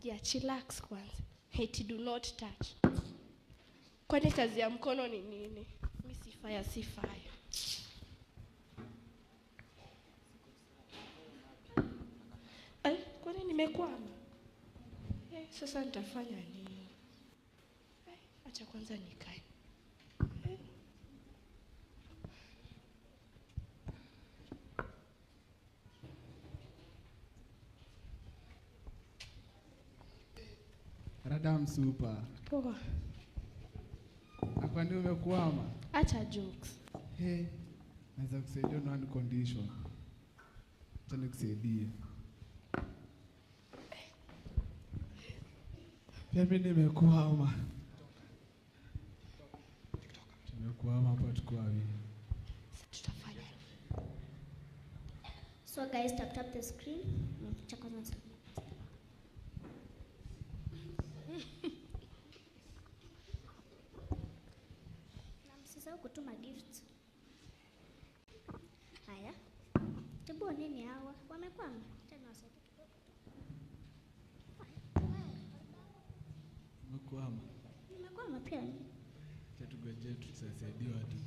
Yeah, chillax kwanza. Hate do not touch. Kwani kazi ya mkono ni nini? Mimi si fire. Kwani nimekwama? Sasa nitafanya nini? Acha kwanza nikae. Radam super. Poa. Kwani umekwama? Acha jokes. Naweza kusaidia on one condition. Acha nikusaidie. Mimi nimekwama. Tumekwama hapa tukua hivi. Tutafanya. So guys, tap the screen. Check on it. Namsisahau kutuma gifts. Haya. Tebu nini hawa? Wamekwama. Tena wasaidie kidogo. Umekwama. Nimekwama pia. Tugoje tutasaidia watu.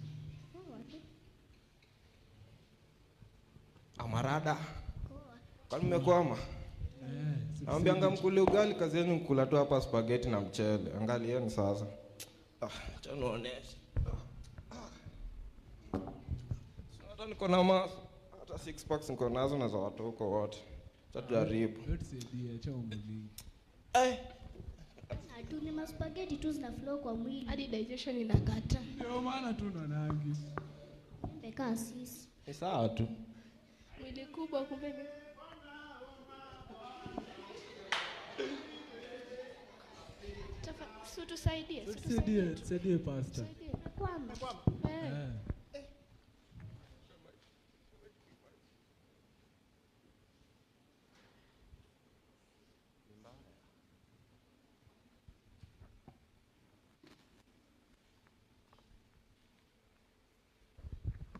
Amarada. Kwani mmekwama? Naambianga mkule ugali, kazi yenu mkula tu hapa spaghetti na mchele. Angalieni sasa. Acha nionyeshe. Hata niko na maso. Hata 6 packs niko nazo na za watu huko wote. Acha tujaribu. Tusaidie, acha umuli. Atuni maspaghetti tu zina flow kwa mwili. Hadi digestion inakata. Ndio maana tu nanangi. Mbeka sisi. Ni sawa tu. Mwili kubwa kumbe ni. Tusaidie pastor. Kwamba.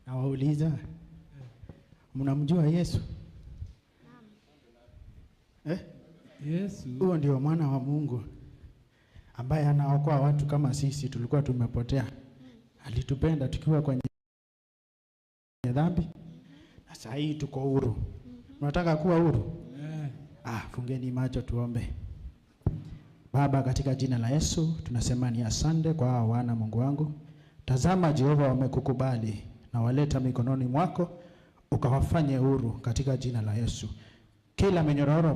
Nawauliza, mnamjua Yesu? Yesu. Huyo ndio mwana wa Mungu ambaye anaokoa watu kama sisi tulikuwa tumepotea. Alitupenda tukiwa kwenye dhambi. Na sasa hii tuko huru. Unataka kuwa huru? Fungeni macho tuombe. Baba, katika jina la Yesu tunasema ni asante kwa hao wana Mungu wangu. Tazama Jehova, wamekukubali na waleta mikononi mwako ukawafanye huru katika jina la Yesu. Kila minyororo